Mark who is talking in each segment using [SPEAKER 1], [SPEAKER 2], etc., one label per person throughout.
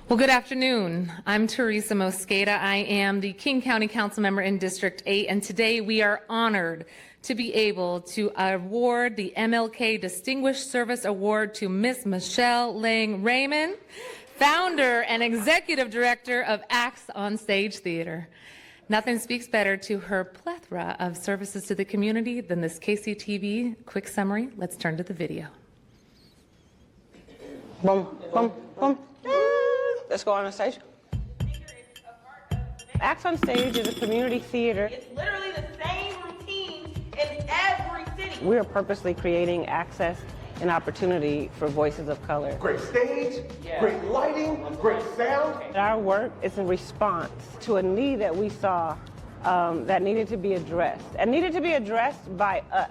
[SPEAKER 1] Well, good afternoon. I'm Teresa Mosqueda. I am the King County Council member in District 8, and today we are honored to be able to award the MLK Distinguished Service Award to Miss Michelle Lang-Raymond, founder and executive director of Acts on Stage Theater. Nothing speaks better to her plethora of services to the community than this KCTV quick summary. Let's turn to the video.
[SPEAKER 2] Boom, boom, boom. Let's go on stage. Acts on Stage is a community theater.
[SPEAKER 3] It's literally the same routine in every city.
[SPEAKER 2] We are purposely creating access and opportunity for voices of color.
[SPEAKER 4] Great stage, great lighting, great sound.
[SPEAKER 2] Our work is in response to a need that we saw that needed to be addressed. And needed to be addressed by us,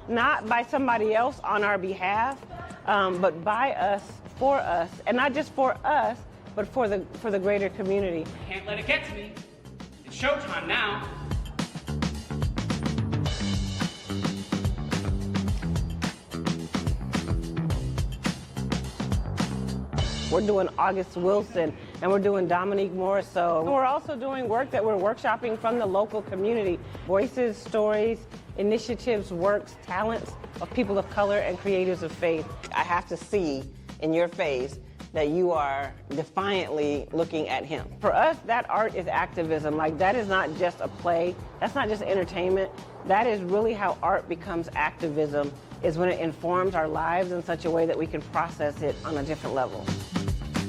[SPEAKER 2] not by somebody else on our behalf, but by us, for us, and not just for us, but for the greater community.
[SPEAKER 5] Can't let it get to me. It's showtime now.
[SPEAKER 2] We're doing August Wilson, and we're doing Dominique Morisseau. We're also doing work that we're workshopping from the local community. Voices, stories, initiatives, works, talents of people of color and creators of faith.
[SPEAKER 6] I have to see in your face that you are defiantly looking at him.
[SPEAKER 2] For us, that art is activism. Like, that is not just a play. That's not just entertainment. That is really how art becomes activism, is when it informs our lives in such a way that we can process it on a different level.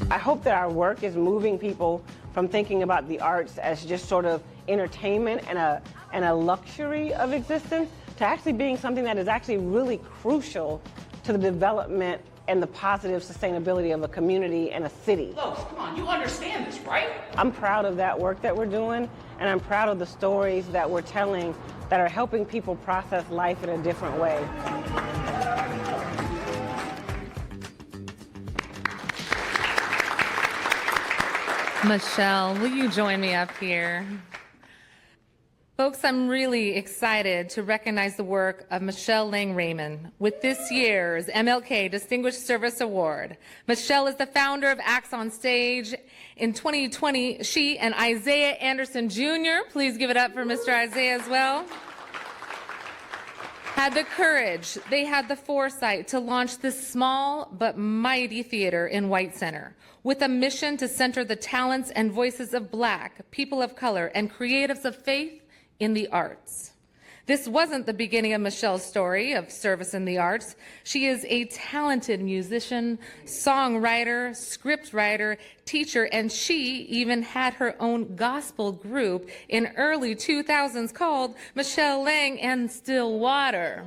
[SPEAKER 2] I hope that our work is moving people from thinking about the arts as just sort of entertainment and a luxury of existence to actually being something that is actually really crucial to the development and the positive sustainability of a community and a city.
[SPEAKER 5] Folks, come on, you understand this, right?
[SPEAKER 2] I'm proud of that work that we're doing, and I'm proud of the stories that we're telling that are helping people process life in a different way.
[SPEAKER 1] Michelle, will you join me up here? Folks, I'm really excited to recognize the work of Michelle Lang-Raymond with this year's MLK Distinguished Service Award. Michelle is the founder of Acts on Stage. In 2020, she and Isaiah Anderson Jr., please give it up for Mr. Isaiah as well, had the courage, they had the foresight to launch this small but mighty theater in White Center with a mission to center the talents and voices of Black, people of color, and creatives of faith in the arts. This wasn't the beginning of Michelle's story of service in the arts. She is a talented musician, songwriter, scriptwriter, teacher, and she even had her own gospel group in early 2000s called Michelle Lang and Stillwater.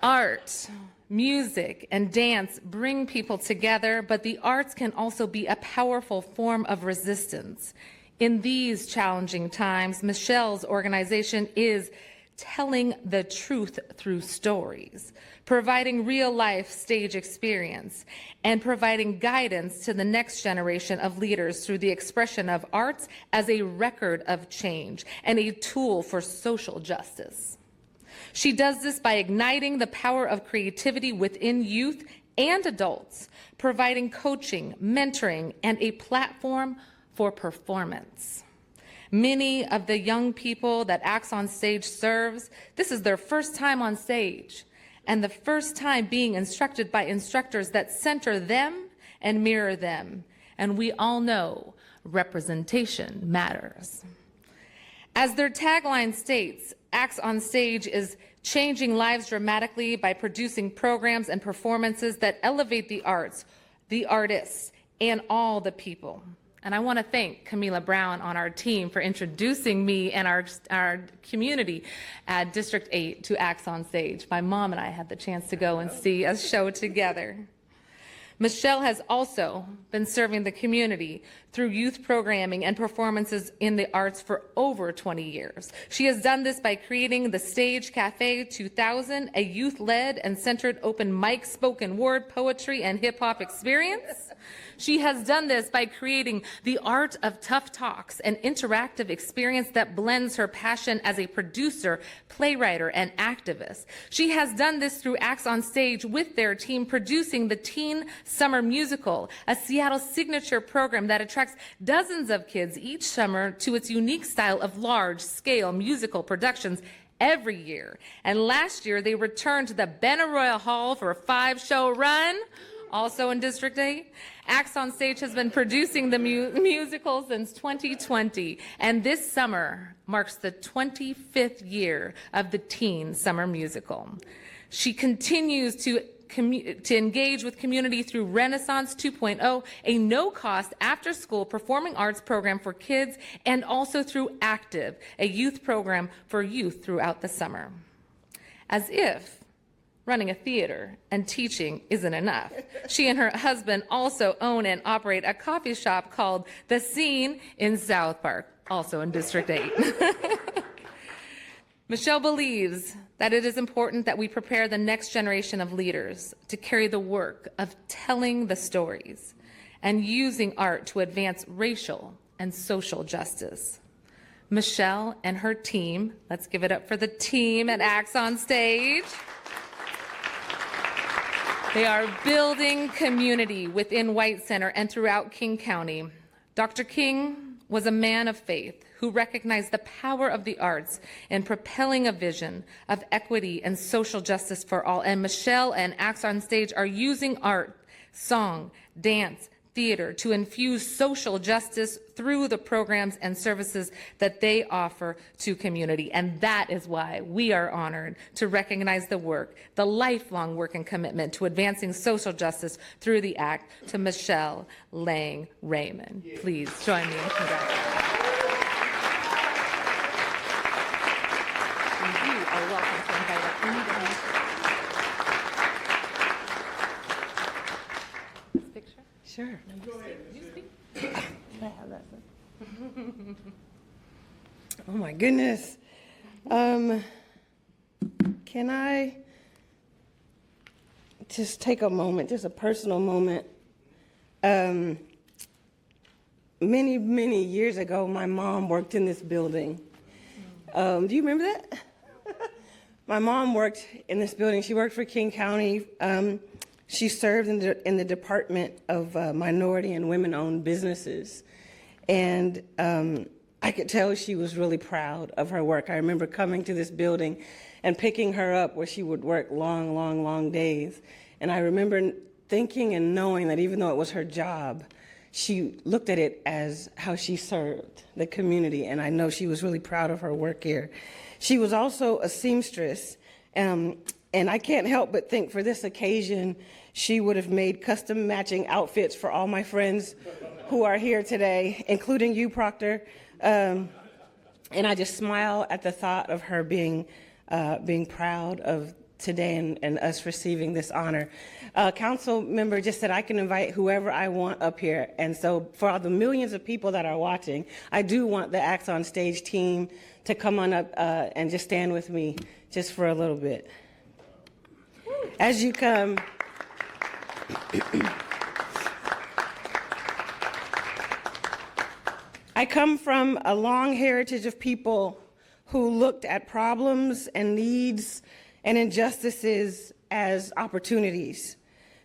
[SPEAKER 1] Art, music, and dance bring people together, but the arts can also be a powerful form of resistance. In these challenging times, Michelle's organization is telling the truth through stories, providing real-life stage experience, and providing guidance to the next generation of leaders through the expression of arts as a record of change and a tool for social justice. She does this by igniting the power of creativity within youth and adults, providing coaching, mentoring, and a platform for performance. Many of the young people that Acts on Stage serves, this is their first time on stage and the first time being instructed by instructors that center them and mirror them. And we all know representation matters. As their tagline states, Acts on Stage is changing lives dramatically by producing programs and performances that elevate the arts, the artists, and all the people. And I want to thank Camila Brown on our team for introducing me and our community at District 8 to Acts on Stage. My mom and I had the chance to go and see a show together. Michelle has also been serving the community through youth programming and performances in the arts for over 20 years. She has done this by creating the Stage Cafe 2000, a youth-led and centered open mic spoken word, poetry, and hip-hop experience. She has done this by creating the Art of Tough Talks, an interactive experience that blends her passion as a producer, playwright, and activist. She has done this through Acts on Stage with their team, producing the Teen Summer Musical, a Seattle signature program that attracts dozens of kids each summer to its unique style of large-scale musical productions every year. And last year, they returned to the Benaroya Hall for a 5-show run, also in District 8. Acts on Stage has been producing the musical since 2020, and this summer marks the 25th year of the Teen Summer Musical. She continues to engage with community through Renaissance 2.0, a no-cost after-school performing arts program for kids, and also through Active, a youth program for youth throughout the summer. As if running a theater and teaching isn't enough, she and her husband also own and operate a coffee shop called The Scene in South Park, also in District 8. Michelle believes that it is important that we prepare the next generation of leaders to carry the work of telling the stories and using art to advance racial and social justice. Michelle and her team, let's give it up for the team at Acts on Stage. They are building community within White Center and throughout King County. Dr. King was a man of faith who recognized the power of the arts in propelling a vision of equity and social justice for all. And Michelle and Acts on Stage are using art, song, dance, theater to infuse social justice through the programs and services that they offer to community. And that is why we are honored to recognize the work, the lifelong work and commitment to advancing social justice through the act to Michelle Lang-Raymond. Please join me in congratulating. You are welcome to invite up anybody. This picture?
[SPEAKER 6] Sure.
[SPEAKER 1] You speak.
[SPEAKER 6] Can I have that? Oh my goodness. Can I just take a moment, just a personal moment? Many years ago, my mom worked in this building. Do you remember that? My mom worked in this building. She worked for King County. She served in the Department of Minority and Women-Owned Businesses. And I could tell she was really proud of her work. I remember coming to this building and picking her up where she would work long days. And I remember thinking and knowing that even though it was her job, she looked at it as how she served the community. And I know she was really proud of her work here. She was also a seamstress. And I can't help but think for this occasion, she would have made custom matching outfits for all my friends who are here today, including you, Proctor. And I just smile at the thought of her being proud of today and us receiving this honor. Council member just said I can invite whoever I want up here. And so for all the millions of people that are watching, I do want the Acts on Stage team to come on up and just stand with me just for a little bit. As you come, I come from a long heritage of people who looked at problems and needs and injustices as opportunities.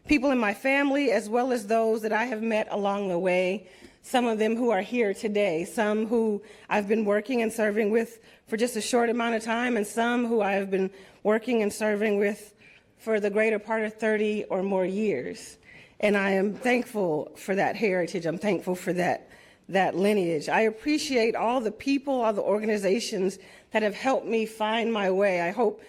[SPEAKER 6] People in my family, as well as those that I have met along the way, some of them who are here today, some who I've been working and serving with for just a short amount of time, and some who I have been working and serving with for the greater part of 30 or more years. And I am thankful for that heritage. I'm thankful for that lineage. I appreciate all the people, all the organizations that have helped me find my way. I hope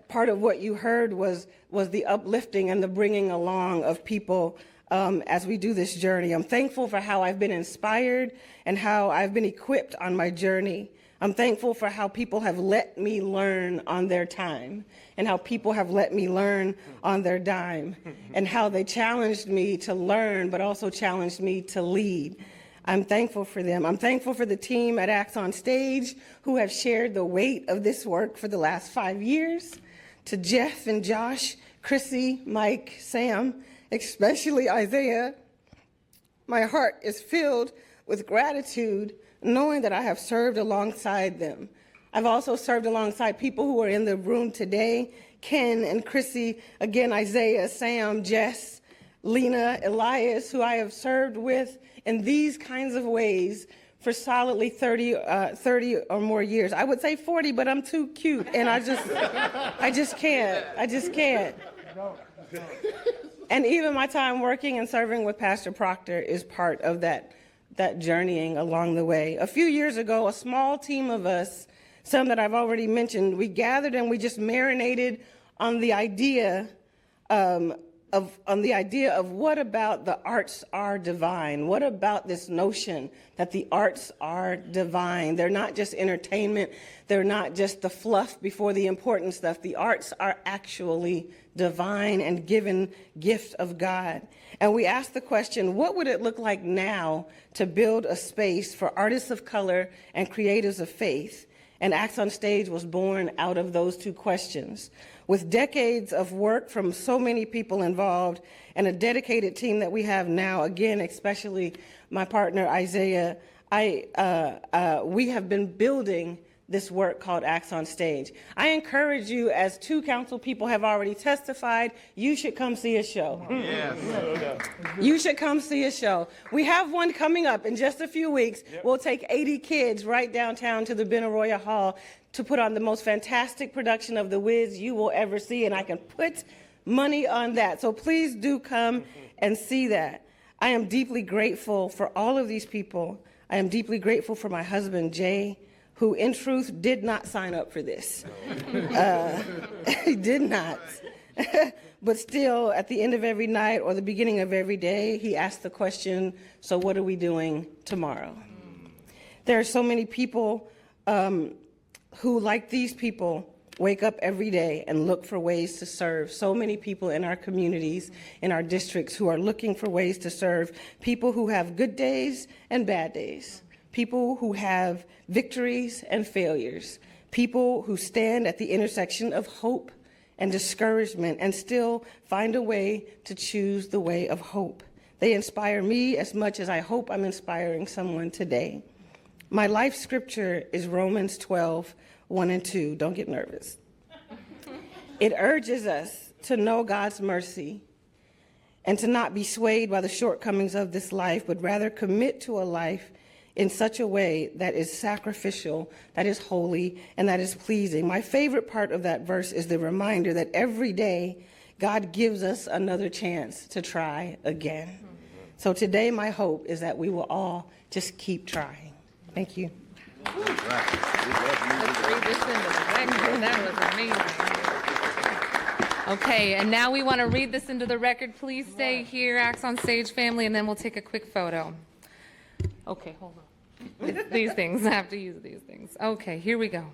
[SPEAKER 6] part of what you heard was the uplifting and the bringing along of people as we do this journey. I'm thankful for how I've been inspired and how I've been equipped on my journey. I'm thankful for how people have let me learn on their time and how people have let me learn on their dime and how they challenged me to learn but also challenged me to lead. I'm thankful for them. I'm thankful for the team at Acts on Stage who have shared the weight of this work for the last 5 years. To Jeff and Josh, Chrissy, Mike, Sam, especially Isaiah, my heart is filled with gratitude knowing that I have served alongside them. I've also served alongside people who are in the room today, Ken and Chrissy, again, Isaiah, Sam, Jess, Lena, Elias, who I have served with in these kinds of ways for solidly 30 or more years. I would say 40, but I'm too cute, and I just can't. And even my time working and serving with Pastor Proctor is part of that journeying along the way. A few years ago, a small team of us, some that I've already mentioned, we gathered and we just marinated on the idea of what about the arts are divine? What about this notion that the arts are divine? They're not just entertainment. They're not just the fluff before the important stuff. The arts are actually divine and given gift of God. And we asked the question, what would it look like now to build a space for artists of color and creatives of faith? And Acts on Stage was born out of those two questions. With decades of work from so many people involved and a dedicated team that we have now, again, especially my partner Isaiah, we have been building this work called Acts on Stage. I encourage you, as two council people have already testified, you should come see a show. Yes. You should come see a show. We have one coming up in just a few weeks. Yep. We'll take 80 kids right downtown to the Benaroya Hall to put on the most fantastic production of The Wiz you will ever see, and I can put money on that. So please do come and see that. I am deeply grateful for all of these people. I am deeply grateful for my husband, Jay, who in truth did not sign up for this. He did not. But still, at the end of every night or the beginning of every day, he asked the question, so what are we doing tomorrow? There are so many people who, like these people, wake up every day and look for ways to serve. So many people in our communities, in our districts, who are looking for ways to serve. People who have good days and bad days. People who have victories and failures. People who stand at the intersection of hope and discouragement and still find a way to choose the way of hope. They inspire me as much as I hope I'm inspiring someone today. My life scripture is Romans 12, 1 and 2. Don't get nervous. It urges us to know God's mercy and to not be swayed by the shortcomings of this life, but rather commit to a life in such a way that is sacrificial, that is holy, and that is pleasing. My favorite part of that verse is the reminder that every day God gives us another chance to try again. So today my hope is that we will all just keep trying. Thank you.
[SPEAKER 1] Let's read this into the record. That was amazing. Okay, and now we want to read this into the record. Please stay here, Acts on Stage family, and then we'll take a quick photo. Okay, hold on. These things, I have to use these things. Okay, here we go.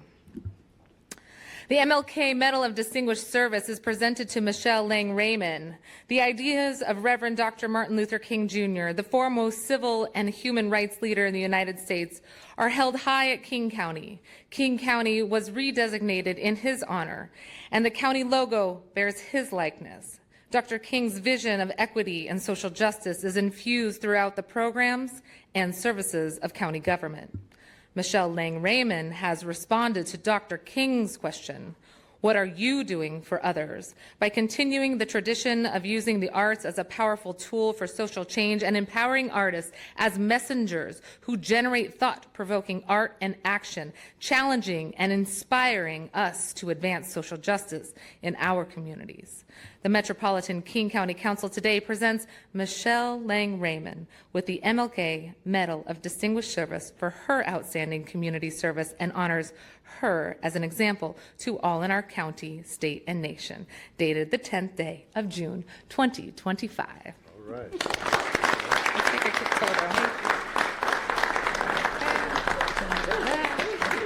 [SPEAKER 1] The MLK Medal of Distinguished Service is presented to Michelle Lang-Raymond. The ideas of Reverend Dr. Martin Luther King Jr., the foremost civil and human rights leader in the United States, are held high at King County. King County was redesignated in his honor, and the county logo bears his likeness. Dr. King's vision of equity and social justice is infused throughout the programs and services of county government. Michelle Lang-Raymond has responded to Dr. King's question, what are you doing for others? By continuing the tradition of using the arts as a powerful tool for social change and empowering artists as messengers who generate thought-provoking art and action, challenging and inspiring us to advance social justice in our communities. The Metropolitan King County Council today presents Michelle Lang-Raymond with the MLK Medal of Distinguished Service for her outstanding community service and honors her as an example to all in our county, state, and nation. Dated the 10th day of June, 2025.
[SPEAKER 4] All right.
[SPEAKER 1] Let's take a quick photo.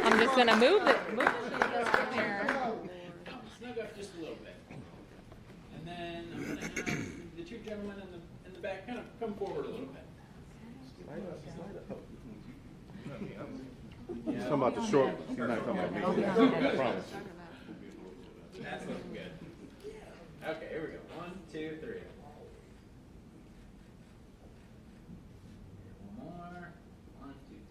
[SPEAKER 1] I'm just going to move it. Move it so you guys can hear.
[SPEAKER 5] Snug up just a little bit. And then I'm going to have the two gentlemen in the back kind of come forward a little bit.
[SPEAKER 4] He's talking about the short. He's not talking about me. I promise.
[SPEAKER 5] That's looking good. Okay, here we go. 1, 2, 3.